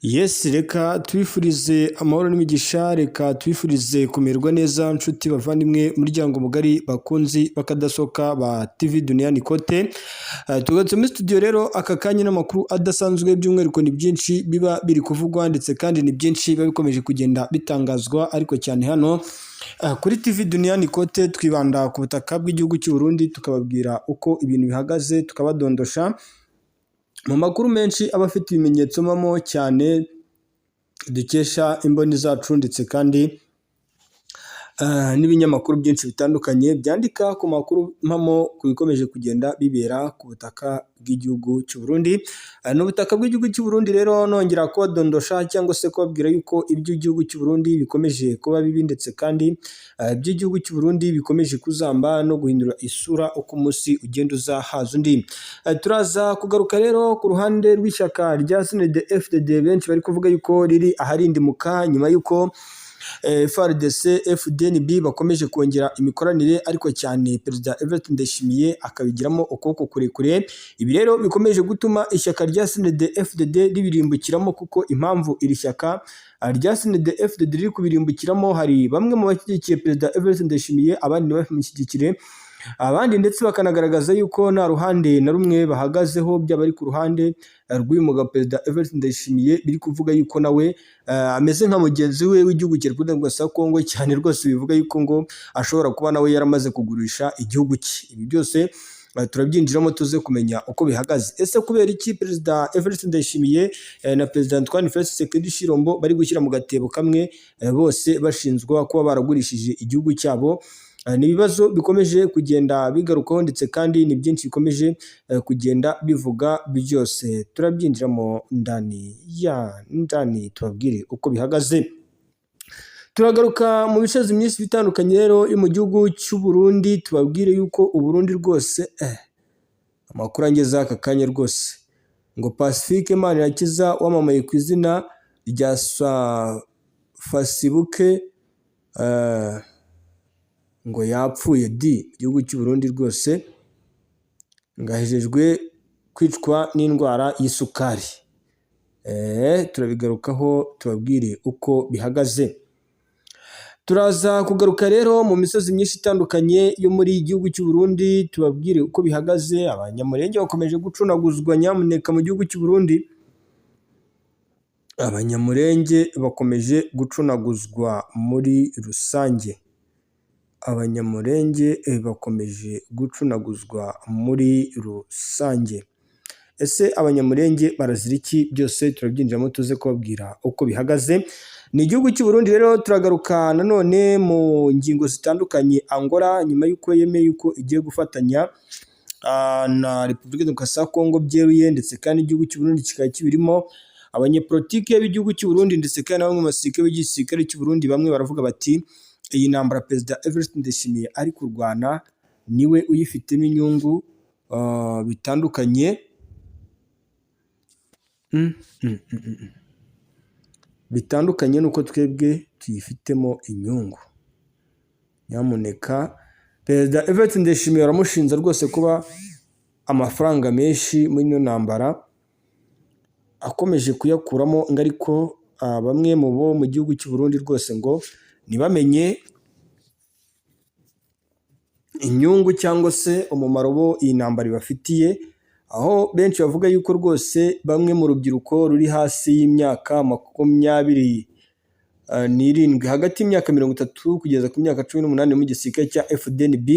Yes, reka twifurize amahoro n'imigisha, reka twifurize kumererwa neza nshuti bavandimwe muryango mugari bakunzi bakadasohoka ba TV Duniani Kote. Tugatse muri studio rero aka kanya n'amakuru adasanzwe by'umwihariko ni byinshi biba biri kuvugwa ndetse kandi ni byinshi biba bikomeje kugenda bitangazwa, ariko cyane hano kuri TV Duniani Kote twibanda ku butaka bw'igihugu cy'u Burundi, tukababwira uko ibintu bihagaze, tukabadondosha mu makuru menshi aba afite ibimenyetso mpamo cyane dukesha imboni zacu, ndetse kandi n'ibinyamakuru byinshi bitandukanye byandika ku makuru mpamo ku bikomeje kugenda bibera ku butaka bw'igihugu cy'u Burundi. N'ubutaka bw'igihugu cy'u Burundi rero nongera kubadondosha cyangwa se kubabwira yuko iby'igihugu cy'u Burundi bikomeje kuba bibi, ndetse kandi iby'igihugu cy'u Burundi bikomeje kuzamba no guhindura isura uko umunsi ugenda uza haza undi. Turaza kugaruka rero ku ruhande rw'ishyaka rya CNDD-FDD benshi bari kuvuga yuko riri aharindimuka nyuma yuko FARDC FDNB bakomeje kongera imikoranire, ariko cyane Perezida Evariste Ndayishimiye akabigiramo ukuboko kurekure. Ibi rero bikomeje gutuma ishyaka rya CNDD-FDD ribirimbukiramo, kuko impamvu iri shyaka rya CNDD-FDD riri kubirimbukiramo, hari bamwe mu bashyigikiye Perezida Evariste Ndayishimiye, abandi ntibamushyigikire, abandi ndetse bakanagaragaza yuko nta ruhande na rumwe bahagazeho, byaba ari ku ruhande rw'uyu mugabo Perezida Evariste Ndayishimiye, biri kuvuga yuko nawe ameze nka mugenzi we w'igihugu cya Repubulika ya Kongo, cyane rwose bivuga yuko ngo ashobora kuba nawe yaramaze kugurisha igihugu cye. Ibi byose turabyinjiramo tuze kumenya uko bihagaze. Ese kubera iki Perezida Evariste Ndayishimiye na Perezida Antoine Félix Tshisekedi Tshilombo bari gushyira mu gatebo kamwe, bose bashinjwa kuba baragurishije igihugu cyabo? Ni ibibazo bikomeje kugenda bigarukaho, ndetse kandi ni byinshi bikomeje kugenda bivuga, byose turabyinjiramo ndani tubabwire uko bihagaze. Turagaruka mu bice byinshi bitandukanye rero yo mu gihugu cy'u Burundi, tubabwire yuko u Burundi rwose amakuru angeza aka kanya rwose ngo Pacifique Manirakiza wamamaye ku izina rya Fasibuke ngo yapfuye igihugu cy'u Burundi rwose ngahejejwe kwicwa n'indwara y'isukari. Turabigarukaho tubabwire uko bihagaze. Turaza kugaruka rero mu misozi myinshi itandukanye yo muri igihugu cy'u Burundi, tubabwire uko bihagaze. Abanyamurenge bakomeje gucunaguzwa nyamuneka mu gihugu cy'u Burundi. Abanyamurenge bakomeje gucunaguzwa muri rusange. Abanyamurenge bakomeje gucunaguzwa muri rusange. Ese abanyamurenge barazira iki? Byose turabyinjiramo tuze kubabwira uko bihagaze. Ni igihugu cy'u Burundi rero turagaruka nanone mu ngingo zitandukanye. Angola nyuma y'uko yemeye yuko igiye gufatanya na Repubulika Demokarasi ya Kongo byeruye, ndetse kandi igihugu cy'u Burundi kikaba kibirimo. Abanyepolitike b'igihugu cy'u Burundi ndetse kandi bamwe mu basirikare b'igisirikare cy'u Burundi bamwe baravuga bati iyi ntambara Perezida Evariste Ndayishimiye ari kurwana niwe uyifitemo inyungu bitandukanye bitandukanye nuko twebwe tuyifitemo inyungu. Nyamuneka Perezida Evariste Ndayishimiye baramushinja rwose kuba amafaranga menshi muri ino ntambara akomeje kuyakuramo, ngo ariko bamwe mu bo mu gihugu cy'u Burundi rwose ngo ntibamenye inyungu cyangwa se umumaro bo iyi ntambara ibafitiye, aho benshi bavuga yuko rwose bamwe mu rubyiruko ruri hasi y'imyaka 27, hagati y'imyaka 30 kugeza ku myaka 18 mu gisirikare cya FDNB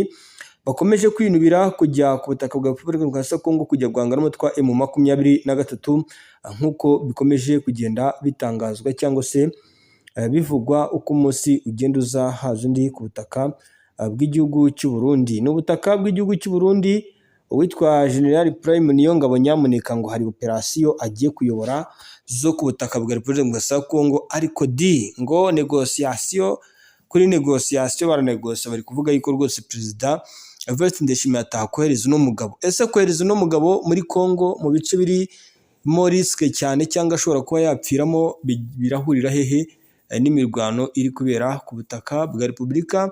bakomeje kwinubira kujya ku butaka bwa Repubulika Demokarasi ya Kongo kujya guhangana n'umutwe wa M23 nk'uko bikomeje kugenda bitangazwa cyangwa se bivugwa uko umunsi ugenda uza haza undi ku butaka bw'igihugu cy'u Burundi. Ni ubutaka bw'igihugu cy'u Burundi. Uwitwa General Prime Niyongabo nyamuneka ngo hari operasiyo agiye kuyobora zo ku butaka bwa Repubulika Demokarasi ya Kongo, ariko ngo negosiyasiyo kuri negosiyasiyo baranegosiya, bari kuvuga yuko rwose Perezida Evariste Ndayishimiye atakohereza uno mugabo. Ese kohereza uno mugabo muri Kongo mu bice birimo risike cyane cyangwa ashobora kuba yapfiramo birahurira hehe n'imirwano iri kubera ku butaka bwa Repubulika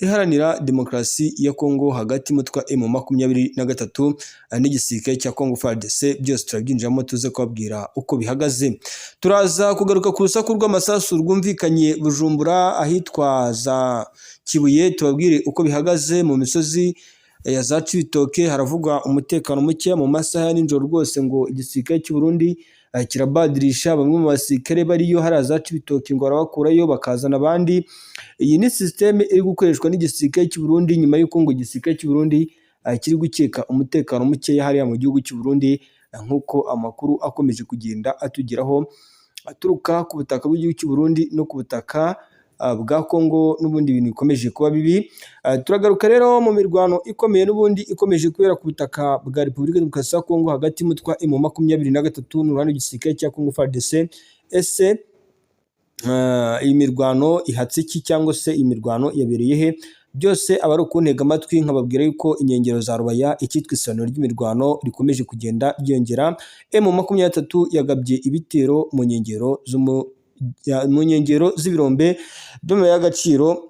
Iharanira Demokarasi ya Kongo hagati y'umutwe M23 n'igisirikare cya Kongo FARDC, byose turabyinjiramo tuze kubabwira uko bihagaze. Turaza kugaruka ku rusaku rw'amasasu rwumvikanye Bujumbura ahitwa za Kibuye, tubabwire uko bihagaze mu misozi ya za Cibitoke. Haravugwa umutekano muke mu masaha ya nijoro rwose, ngo igisirikare cy'u Burundi kirabadirisha bamwe mu basirikare bariyo hariya za Cibitoke ngo barabakurayo bakazana abandi. Iyi ni systeme iri gukoreshwa n'igisirikare cy'u Burundi nyuma y'uko ngo igisirikare cy'u Burundi kiri gukeka umutekano muke hariya mu gihugu cy'u Burundi, nk'uko amakuru akomeje kugenda atugeraho aturuka ku butaka bw'igihugu cy'u Burundi no ku butaka bwa Kongo, n'ubundi bintu bikomeje kuba bibi. Turagaruka rero mu mirwano ikomeye n'ubundi ikomeje kubera ku butaka bwa Repubulika Demokarasi ya Kongo hagati y'umutwe M23 n'uruhande rw'igisirikare cya Kongo FARDC. Ese iyi mirwano ihatse iki, cyangwa se iyi mirwano yabereye he? Byose aba ari ukuntega amatwi nkababwira yuko inkengero za Rubaya icyitwa isaniro ry'imirwano rikomeje kugenda ryongera. M23 yagabye ibitero mu nkengero z'ibirombe by'amabuye y'agaciro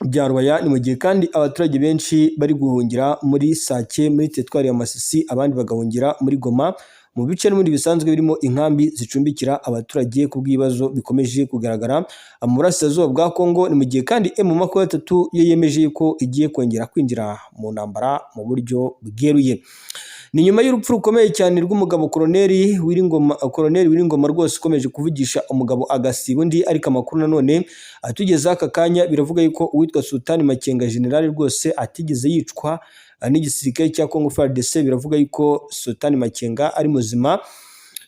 bya Rubaya. Ni mu gihe kandi abaturage benshi bari guhungira muri Sake muri teritwari ya Masisi, abandi bagahungira muri Goma, mu bice n'ubundi bisanzwe birimo inkambi zicumbikira abaturage ku bw'ibibazo bikomeje kugaragara mu burasirazuba bwa Kongo. Ni mu gihe kandi M23 yo yemeje yuko igiye kongera kwinjira mu ntambara mu buryo bweruye. Ni nyuma y'urupfu rukomeye cyane rw'umugabo Koloneli Wiringoma rwose ukomeje kuvugisha umugabo agasiba undi, ariko amakuru nanone atugezeho aka kanya biravuga yuko uwitwa Sultani Makenga General rwose atigeze yicwa n'igisirikare cya Kongo FARDC. Biravuga yuko Sultani Makenga ari muzima,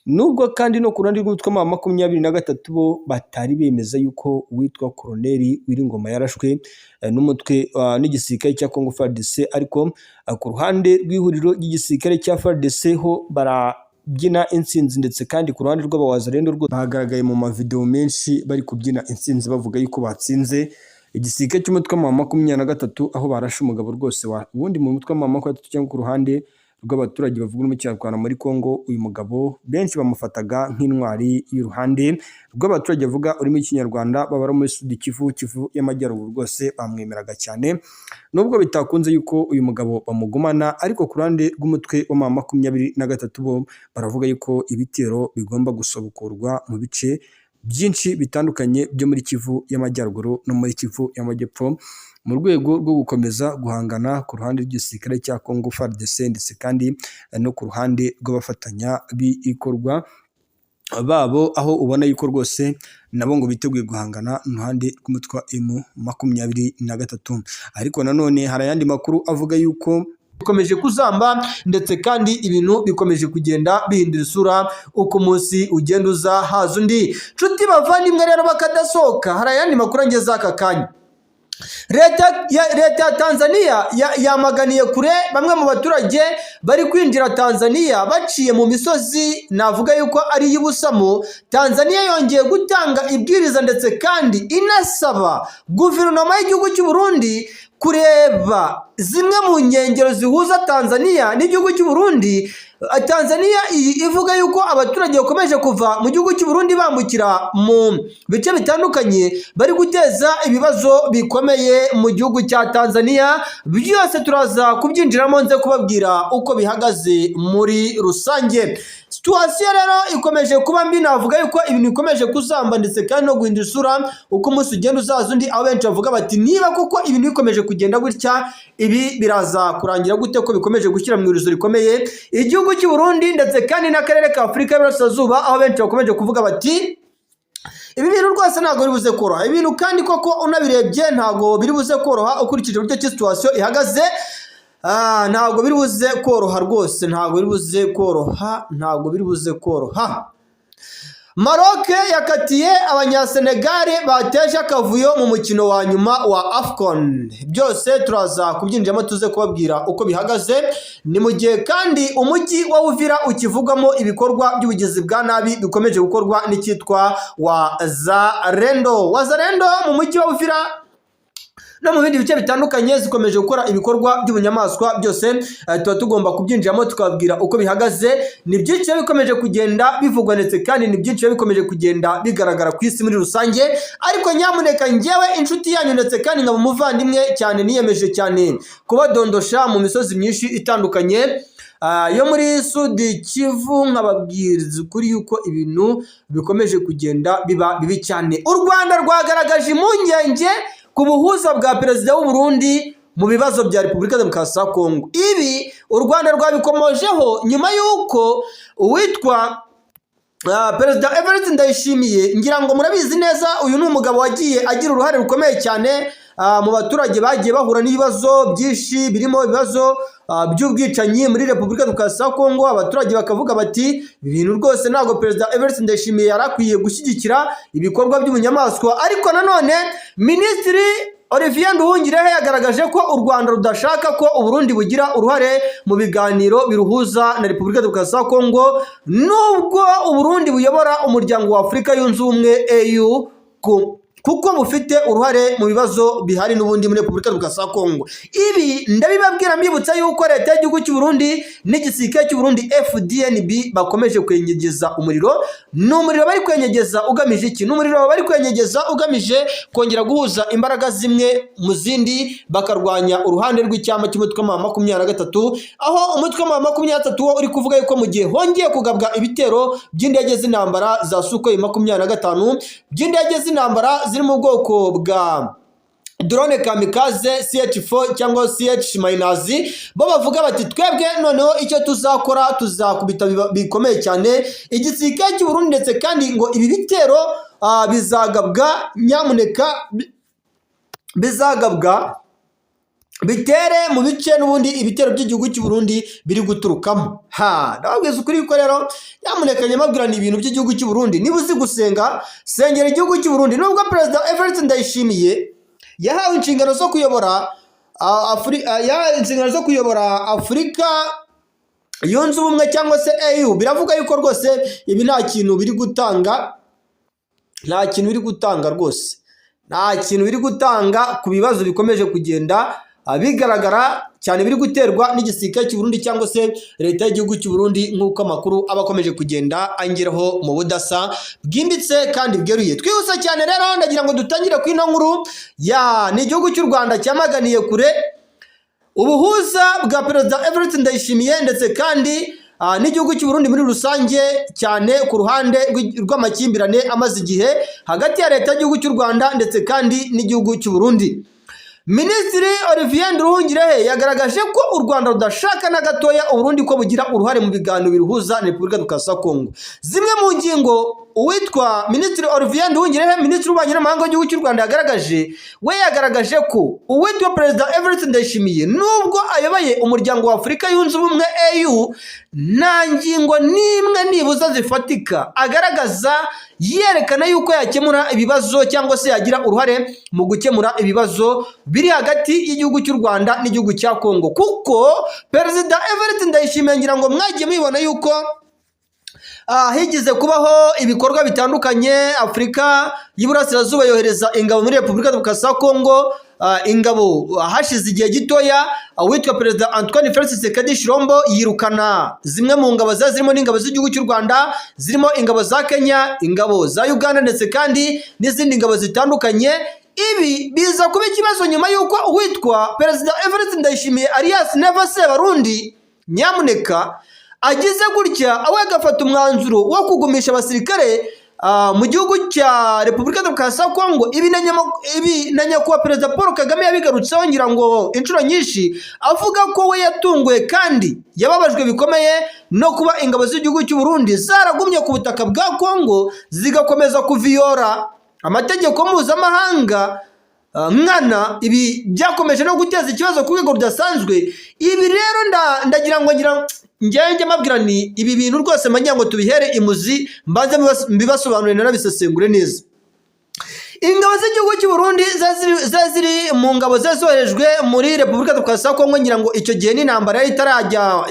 nubwo kandi no ku ruhande rw'umutwe wa 23 bo batari bemeza yuko uwitwa Koloneli Wiringoma yarashwe n'umutwe n'igisirikare cya Kongo FARDC. Ariko ku ruhande rw'ihuriro ry'igisirikare cya FARDC ho barabyina intsinzi, ndetse kandi ku ruhande rw'abawazarendo rwo bagaragaye mu mavideo menshi bari kubyina intsinzi bavuga yuko batsinze igisirikare cy'umutwe wa 23 aho barashe umugabo rwose ubundi mu mutwe wa 23 cyangwa ku ruhande rw'abaturage bavuga n'umucyarwanda muri Kongo. Uyu mugabo benshi bamufataga nk'intwari y'uruhande rw'abaturage bavuga urimo ikinyarwanda babara muri Sud Kivu y'Amajyaruguru, rwose bamwemeraga cyane, nubwo bitakunze yuko uyu mugabo bamugumana. Ariko ku ruhande rw'umutwe wa 23 bo baravuga yuko ibitero bigomba gusobukurwa mu bice byinshi bitandukanye byo muri Kivu y'Amajyaruguru no muri Kivu y'Amajyepfo, mu rwego rwo gukomeza guhangana ku ruhande rw'igisirikare cya Kongo FARDC, ndetse kandi no ku ruhande rw'abafatanya bikorwa babo, aho ubona yuko rwose nabo ngo biteguye guhangana n'uruhande rw'umutwe wa M23. Ariko nanone hari ayandi makuru avuga yuko bikomeje kuzamba, ndetse kandi ibintu bikomeje kugenda bihindura isura uko umunsi ugenda uza haza undi. Nshuti bavandimwe rero bakadasohoka, hari ayandi makuru angeze aka kanya. Leta ya Tanzania yamaganiye kure bamwe mu baturage bari kwinjira Tanzania baciye mu misozi navuga yuko ari y'Ibusamo. Tanzania yongeye gutanga ibwiriza ndetse kandi inasaba guverinoma y'igihugu cy'u Burundi kureba zimwe mu nkengero zihuza Tanzania n'igihugu cy'u Burundi. Tanzania ivuga yuko abaturage bakomeje kuva mu gihugu cy'u Burundi bambukira mu bice bitandukanye bari guteza ibibazo bikomeye mu gihugu cya Tanzania. Byose turaza kubyinjiramo nze kubabwira uko bihagaze muri rusange. Situation rero ikomeje kuba mbi, navuga yuko ibintu bikomeje kuzamba ndetse kandi no guhindura isura uko umunsi ugenda uzaza undi, aho benshi bavuga bati niba kuko ibintu bikomeje kugenda gutya ibi biraza kurangira gute ko bikomeje gushyira mu iruzo rikomeye igihugu cy'u Burundi ndetse kandi n'akarere ka Afurika y'Iburasirazuba, aho benshi bakomeje kuvuga bati ibi bintu rwose ntabwo biri buze koroha. Ibintu kandi koko unabirebye ntabwo biri buze koroha ukurikije uburyo ki situation ihagaze. Ntabwo biri buze koroha rwose, ntabwo biri buze koroha. Maroc yakatiye abanyasenegale bateje akavuyo mu mukino wa nyuma wa AFCON. Byose turaza kubyinjiramo tuze kubabwira uko bihagaze. Ni mu gihe kandi umujyi wa Uvira ukivugamo ibikorwa by'ubugizi bwa nabi bikomeje gukorwa n'icyitwa Wazalendo. Wazalendo mu mujyi wa Uvira no mu bindi bice bitandukanye zikomeje gukora ibikorwa by'ubunyamaswa byose tuba tugomba kubyinjiramo tukababwira uko bihagaze. Ni byinshi bikomeje kugenda bivugwa ndetse kandi ni byinshi bikomeje kugenda bigaragara ku isi muri rusange, ariko nyamuneka njyewe inshuti yanyu ndetse kandi nkaba umuvandimwe cyane niyemeje cyane kubadondosha mu misozi myinshi itandukanye yo muri Sudi Kivu, nkababwiriza ukuri yuko ibintu bikomeje kugenda biba bibi cyane. U Rwanda rwagaragaje impungenge ku buhuza bwa perezida w'u Burundi mu bibazo bya Repubulika Demokarasi ya Kongo. Ibi u Rwanda rwabikomojeho nyuma y'uko uwitwa Perezida Evariste Ndayishimiye, ngira ngo murabizi neza, uyu ni umugabo wagiye agira uruhare rukomeye cyane mu baturage bagiye bahura n'ibibazo byinshi, birimo ibibazo by'ubwicanyi muri Repubulika Demokarasi ya Kongo. Abaturage bakavuga bati ibintu rwose ntabwo Perezida Evariste Ndayishimiye yari akwiye gushyigikira ibikorwa by'ubunyamaswa, ariko nanone Minisitiri Olivier Nduhungirehe yagaragaje ko u Rwanda rudashaka ko u Burundi bugira uruhare mu biganiro biruhuza na Repubulika Demokarasi ya Kongo, nubwo u Burundi buyobora umuryango wa Afurika yunze ubumwe AU kuko bufite uruhare mu bibazo bihari n'ubundi muri Repubulika Demokarasi ya Kongo. Ibi ndabibabwira mbibutsa yuko leta y'igihugu cy'u Burundi n'igisirikare cy'u Burundi FDNB bakomeje kwenyegeza umuriro. Ni umuriro bari kwenyegeza ugamije iki? Ni umuriro bari kwenyegeza ugamije kongera guhuza imbaraga zimwe mu zindi bakarwanya uruhande rw'icyama cy'umutwe wa 23, aho umutwe wa 23 wo uri kuvuga yuko mu gihe hongeye kugabwa ibitero by'indege z'intambara za Sukhoi 25 by'indege z'intambara ziri mu bwoko bwa drone kamikaze CH4 cyangwa CH-, bo bavuga bati twebwe noneho icyo tuzakora tuzakubita bikomeye cyane igisirikare cy'u Burundi, ndetse kandi ngo ibi bitero bizagabwa, nyamuneka bizagabwa bitere mu bice n'ubundi ibitero by'igihugu cy'u Burundi biri guturukamo. Ndababwiza ukuri ko rero nyamuneka nyamabwira ni ibintu by'igihugu cy'u Burundi. Niba uzi gusenga, sengera igihugu cy'u Burundi. Nubwo Perezida Evariste Ndayishimiye yahawe inshingano zo kuyobora Afurika yunze ubumwe cyangwa se AU, biravuga yuko rwose ibi nta kintu biri gutanga, rwose nta kintu biri gutanga ku bibazo bikomeje kugenda bigaragara cyane biri guterwa n'igisirikare cy'u Burundi cyangwa se leta y'igihugu cy'u Burundi, nk'uko amakuru aba akomeje kugenda angeraho mu budasa bwimbitse kandi bweruye. Twihuse cyane rero ndagira ngo dutangire ku ino nkuru ni igihugu cy'u Rwanda cyamaganiye kure ubuhuza bwa Perezida Evariste Ndayishimiye ndetse kandi n'igihugu cy'u Burundi muri rusange, cyane ku ruhande rw'amakimbirane amaze igihe hagati ya leta y'igihugu cy'u Rwanda ndetse kandi n'igihugu cy'u Burundi. Minisitiri Olivier Nduhungirehe yagaragaje ko u Rwanda rudashaka na gatoya u Burundi ko bugira uruhare mu biganiro biruhuza na Repubulika Demokarasi ya Kongo. Zimwe mu ngingo uwitwa Minisitiri Olivier Nduhungirehe, Minisitiri w'Ububanyi n'Amahanga w'igihugu cy'u Rwanda yagaragaje ko uwitwa Perezida Evariste Ndayishimiye nubwo ayoboye umuryango wa Afurika yunze ubumwe AU, nta ngingo n'imwe nibuza zifatika agaragaza yerekana yuko yakemura ibibazo cyangwa se yagira uruhare mu gukemura ibibazo biri hagati y'igihugu cy'u Rwanda n'igihugu cya Kongo, kuko Perezida Evariste Ndayishimiye, ngira ngo mwagiye mubibona yuko higize kubaho ibikorwa bitandukanye. Afurika y'Iburasirazuba yohereza ingabo muri Repubulika Demokarasi ya Kongo, ingabo hashize igihe gitoya uwitwa Perezida Antoine Felix Tshisekedi Tshilombo yirukana zimwe mu ngabo zirimo n'ingabo z'igihugu cy'u Rwanda, zirimo ingabo za Kenya, ingabo za Uganda ndetse kandi n'izindi ngabo zitandukanye. Ibi biza kuba ikibazo nyuma y'uko uwitwa Perezida Evariste Ndayishimiye alias Never Sebarundi, nyamuneka agize gutya awe agafata umwanzuro wo kugumisha abasirikare mu gihugu cya Repubulika Demokarasi ya Kongo. Ibi na nyakubahwa Perezida Paul Kagame yabigarutseho ngira ngo inshuro nyinshi, avuga ko we yatunguwe kandi yababajwe bikomeye no kuba ingabo z'igihugu cy'u Burundi zaragumye ku butaka bwa Kongo zigakomeza kuviyora amategeko mpuzamahanga nkana. Ibi byakomeje no guteza ikibazo ku rwego rudasanzwe. Ibi rero ndagira ngo njye mabwira ni ibi bintu rwose manya ngo tubihere imuzi, mbanze mbibasobanurire narabisesengure neza. Ingabo z'igihugu cy'u Burundi ziri mu ngabo zoherejwe muri Repubulika Demokarasi ya Kongo, ngira ngo icyo gihe n'intambara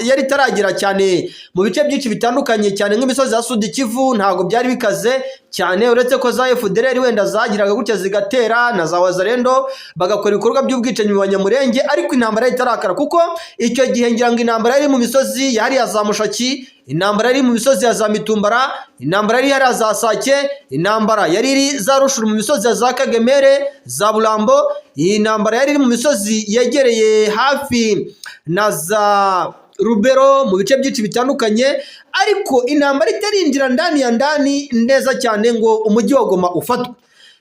yari itaragera cyane mu bice byinshi bitandukanye, cyane nk'imisozi ya Sudi Kivu ntabwo byari bikaze cyane, uretse ko za FDLR wenda zagiraga gutya zigatera na za Wazalendo bagakora ibikorwa by'ubwicanyi mu Banyamulenge, ariko intambara itarakara kuko icyo gihe ngira ngo intambara yari mu misozi yari ya za Mushaki, intambara yari mu misozi ya za Mitumbara, intambara yari ya za Sake, intambara yari iri za Rushuru mu misozi ya za Kagemere, za Bulambo, iyi ntambara yari iri mu misozi yegereye hafi na za Rubero mu bice byinshi bitandukanye, ariko intambara itarinjira ndani ya ndani neza cyane ngo umujyi wa Goma ufatwe.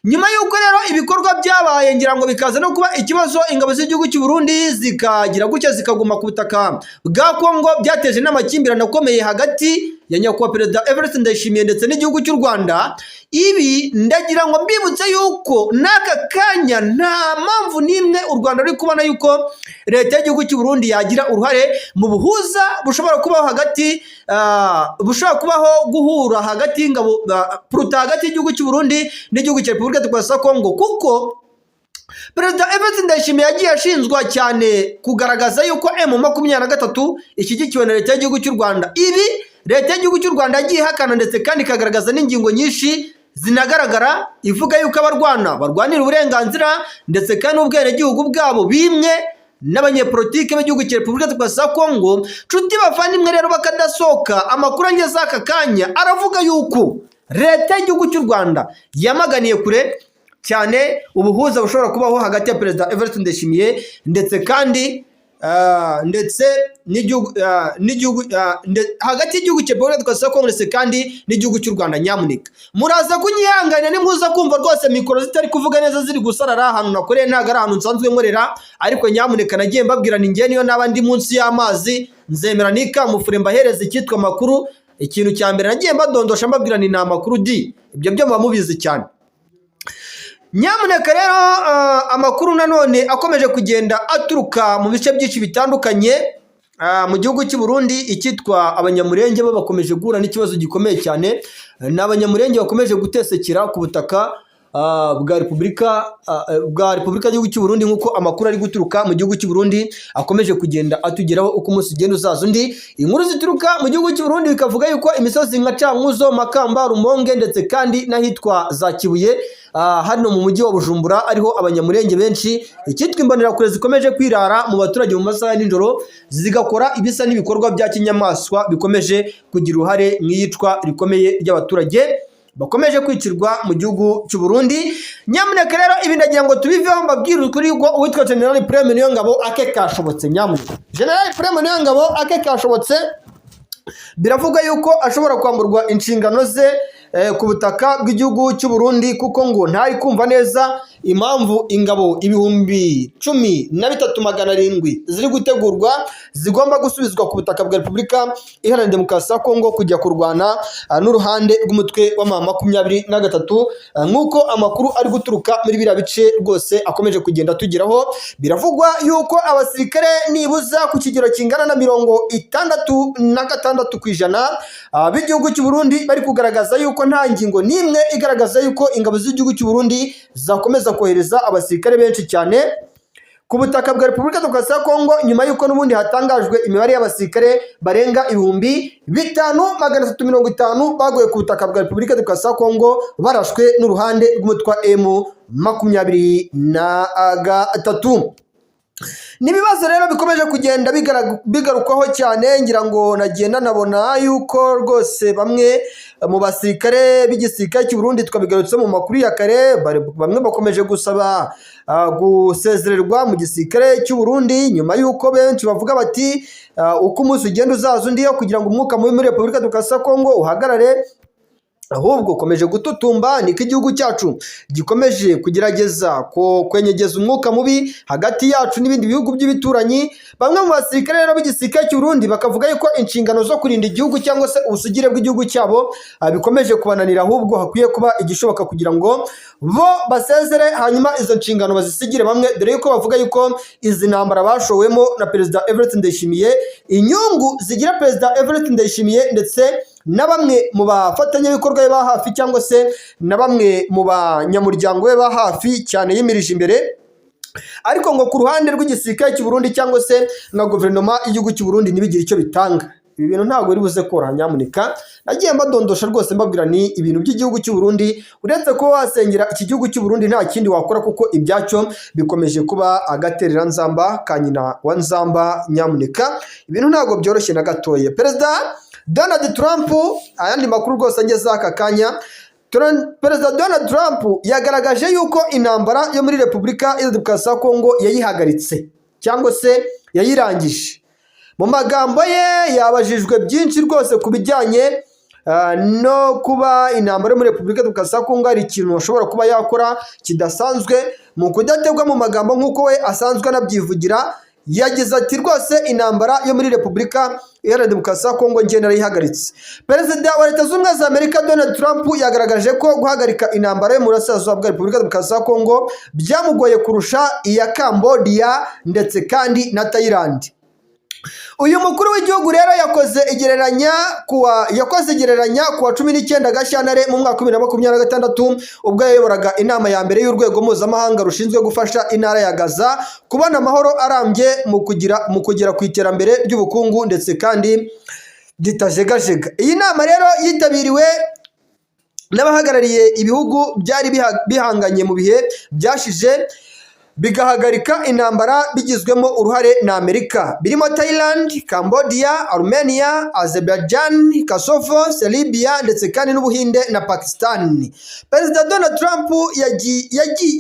Nyuma y'uko rero ibikorwa byabaye ngira ngo bikaza no kuba ikibazo, ingabo z'igihugu cy'u Burundi zikagira gutya zikaguma ku butaka bwa Kongo, byateje n'amakimbirane akomeye hagati ya nyakubahwa Perezida Evariste Ndayishimiye ndetse n'igihugu cy'u Rwanda. Ibi ndagira ngo mbibutse yuko n'aka kanya nta mpamvu n'imwe u Rwanda ruri kubona yuko leta y'igihugu cy'u Burundi yagira uruhare mu buhuza bushobora kubaho hagati bushobora kubaho guhura hagati y'ingabo puruta hagati y'igihugu cy'u Burundi n'igihugu cya Repubulika Demokarasi Kongo, kuko Perezida Evariste Ndayishimiye yagiye ashinjwa cyane kugaragaza yuko M23 ishyigikiwe na leta y'igihugu cy'u Rwanda. Ibi leta y'igihugu cy'u Rwanda yagiye ihakana ndetse kandi ikagaragaza n'ingingo nyinshi zinagaragara ivuga yuko barwanira uburenganzira ndetse kandi ubwenegihugu bwabo bimwe n'abanyepolitike b'igihugu cya Repubulika Demokarasi Kongo. Nshuti bavandimwe rero bakadasohoka amakuru angeze aka kanya aravuga yuko leta y'igihugu cy'u Rwanda yamaganiye kure cyane ubuhuza bushobora kubaho hagati ya Perezida Evariste Ndayishimiye ndetse kandi hagati y'igihugu cya Repubulika Demokarasi Kongo ndetse kandi n'igihugu cy'u Rwanda. Nyamuneka muraza kunyihanganira nimuza kumva rwose mikoro zitari kuvuga neza ziri gusarara ahantu nakoreye, ntago ari ahantu nsanzwe nkorera, ariko nyamuneka nagiye mbabwira ni njye niyo naba ndi munsi y'amazi nzemera nikamufure mbahereza icyitwa amakuru. Ikintu cya mbere nagiye mbadondosha mbabwira ni amakuru di, ibyo byo muba mubizi cyane. Nyamuneka rero amakuru nanone akomeje kugenda aturuka mu bice byinshi bitandukanye mu gihugu cy'u Burundi. Icyitwa Abanyamulenge bo bakomeje guhura n'ikibazo gikomeye cyane, ni Abanyamulenge bakomeje gutesekera ku butaka bwa Repubulika y'igihugu cy'u Burundi, nk'uko amakuru ari guturuka mu gihugu cy'u Burundi akomeje kugenda atugeraho uko umunsi ugenda uzaza undi. Inkuru zituruka mu gihugu cy'u Burundi bikavuga yuko imisozi nka Cankuzo, Makamba, Rumonge ndetse kandi n'ahitwa za Kibuye hano mu mujyi wa Bujumbura ariho Abanyamulenge benshi, icyitwa imbonerakure zikomeje kwirara mu baturage mu masaha ya nijoro zigakora ibisa n'ibikorwa bya kinyamaswa bikomeje kugira uruhare mu iyicwa rikomeye ry'abaturage bakomeje kwicirwa mu gihugu cy'u Burundi. Nyamuneka rero ibi ndagira ngo tubiveho mbabwire ukuri ko uwitwa General Prime Niyongabo ake kashobotse. Nyamuneka General Prime Niyongabo ake kashobotse, biravuga yuko ashobora kwamburwa inshingano ze ku butaka bw'igihugu cy'u Burundi, kuko ngo ntari kumva neza impamvu ingabo 13,700 ziri gutegurwa zigomba gusubizwa ku butaka bwa Repubulika Iharanira Demokarasi ya Kongo kujya kurwana n'uruhande rw'umutwe wa M23, nk'uko amakuru ari guturuka muri biriya bice rwose akomeje kugenda tugeraho. Biravugwa yuko abasirikare nibuza ku kigero kingana na 66% b'igihugu cy'u Burundi bari kugaragaza yuko nta ngingo n'imwe igaragaza yuko ingabo z'igihugu cy'u Burundi zakomeza kohereza abasirikare benshi cyane ku butaka bwa Repubulika Demokarasi ya Kongo, nyuma yuko n'ubundi hatangajwe imibare y'abasirikare barenga 5,350 baguye ku butaka bwa Repubulika Demokarasi ya Kongo barashwe n'uruhande rw'umutwe M23. Nibibazo rero bikomeje kugenda bigarukwaho cyane, ngira ngo nagenda nabona yuko rwose bamwe mu basirikare b'igisirikare cy'u Burundi twabigarutse mu makuru ya kare, bamwe bakomeje gusaba gusezererwa mu gisirikare cy'u Burundi, nyuma yuko benshi bavuga bati uko umunsi ugenda uzaza undi kugira ngo umwuka mubi muri Repubulika Demokarasi ya Kongo uhagarare, ahubwo ukomeje gututumba, niko igihugu cyacu gikomeje kugerageza kwenyegeza umwuka mubi hagati yacu n'ibindi bihugu by'ibituranyi. Bamwe mu basirikare rero b'igisirikare cy'u Burundi bakavuga yuko inshingano zo kurinda igihugu cyangwa se ubusugire bw'igihugu cyabo bikomeje kubananira, ahubwo hakwiye kuba igishoboka kugira ngo bo basezere hanyuma izo nshingano bazisigire bamwe, dore yuko bavuga yuko izi ntambara bashowemo na Perezida Evariste Ndayishimiye, inyungu zigira Perezida Evariste Ndayishimiye ndetse na bamwe mu bafatanyabikorwa be ba hafi cyangwa se na bamwe mu banyamuryango be ba hafi cyane yimirije imbere, ariko ngo ku ruhande rw'igisirikare cy'u Burundi cyangwa se na guverinoma y'igihugu cy'u Burundi ntibigire icyo bitanga. ibi bintu ntabwo uri buze koroha nyamuneka. Nagiye mbadondosha rwose mbabwira ni ibintu by'igihugu cy'u Burundi, uretse ko wasengera iki gihugu cy'u Burundi nta kindi wakora kuko ibyacyo bikomeje kuba agaterera nzamba ka nyina wa nzamba nyamuneka. Ibintu ntabwo byoroshye na gatoya. Perezida Donald Trump, ayandi makuru rwose ageze aka kanya, Perezida Donald Trump yagaragaje yuko intambara yo muri Repubulika ya Demokarasi ya Kongo yayihagaritse cyangwa se yayirangije. Mu magambo ye yabajijwe byinshi rwose ku bijyanye no kuba intambara yo muri Repubulika ya Demokarasi ya Kongo ari ikintu ashobora kuba yakora kidasanzwe mu kudategwa mu magambo nk'uko we asanzwe anabyivugira. Yagize ati rwose intambara yo muri Repubulika Iharanira Demokarasi ya Kongo njye narayihagaritse. Perezida wa Leta Zunze Ubumwe za Amerika Donald Trump yagaragaje ko guhagarika intambara yo mu burasirazuba bwa Repubulika ya Demokarasi ya Kongo byamugoye kurusha iya Cambodia ndetse kandi na Thailand. Uyu mukuru w'igihugu rero yakoze igereranya kuwa 19 Gashyantare mu mwaka 2026 ubwo yayoboraga inama ya mbere y'urwego mpuzamahanga rushinzwe gufasha intara ya Gaza kubona amahoro arambye mu kugera ku iterambere ry'ubukungu ndetse kandi gitajegajega. Iyi nama rero yitabiriwe n'abahagarariye ibihugu byari bihanganye mu bihe byashize bigahagarika intambara bigizwemo uruhare na Amerika, birimo Thailand, Cambodia, Armenia, Azerbaijan, Kosovo, Serbia ndetse kandi n'Ubuhinde na Pakistan. Perezida Donald Trump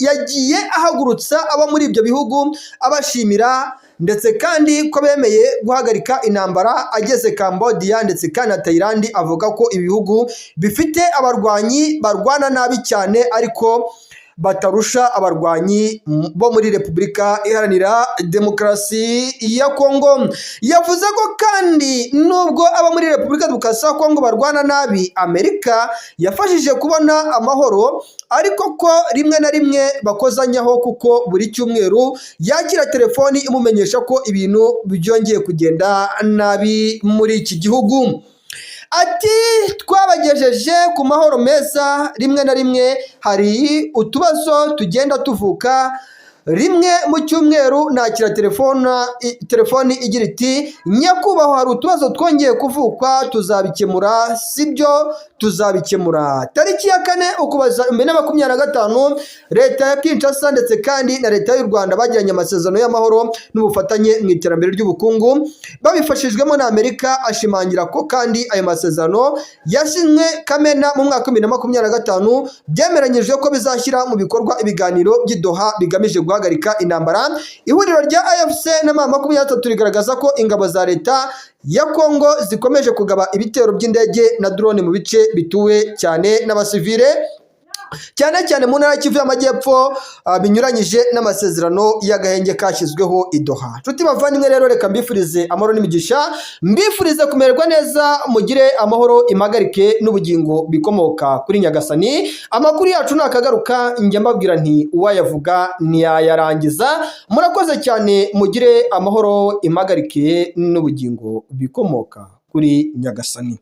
yagiye ahagurutsa abo muri ibyo bihugu abashimira ndetse kandi ko bemeye guhagarika intambara. Ageze Cambodia ndetse kandi na Thailand avuga ko ibihugu bifite abarwanyi barwana nabi cyane ariko batarusha abarwanyi bo muri Repubulika Iharanira Demokarasi ya Kongo. Yavuze ko kandi nubwo aba muri Repubulika Demokarasi ya Kongo barwana nabi, Amerika yafashije kubona amahoro ariko ko rimwe na rimwe bakozanyaho kuko buri cyumweru yakira telefoni imumenyesha ko ibintu byongeye kugenda nabi muri iki gihugu. Ati twabagejeje ku mahoro meza, rimwe na rimwe hari utubazo tugenda tuvuka. Rimwe mu cyumweru nakira telefoni igira iti nyakubahwa hari utubazo twongeye kuvukwa, tuzabikemura. Sibyo, tuzabikemura. Tariki ya 4 Ukuboza 2025 leta ya Kinshasa ndetse kandi na leta y'u Rwanda bagiranye amasezerano y'amahoro n'ubufatanye mu iterambere ry'ubukungu babifashijwemo na Amerika. Ashimangira ko kandi ayo masezerano yashyizwe Kamena mu mwaka 2025 byemeranyijwe ko bizashyira mu bikorwa ibiganiro by'i Doha bigamije guhagarika intambara. Ihuriro rya AFC na M23 rigaragaza ko ingabo za leta ya Kongo zikomeje kugaba ibitero by'indege na drone mu bice bituwe cyane n'abasivile, cyane mu ntara y'Kivu y'Amajyepfo, binyuranyije n'amasezerano y'agahenge kashyizweho i Doha. Nshuti bavandimwe rero, reka mbifurize amahoro n'imigisha, mbifurize kumererwa neza, mugire amahoro, impagarike n'ubugingo bikomoka kuri Nyagasani. Amakuru yacu nakagaruka njya mbabwira nti uwayavuga ntiyayarangiza. Murakoze cyane, mugire amahoro, impagarike n'ubugingo bikomoka kuri Nyagasani.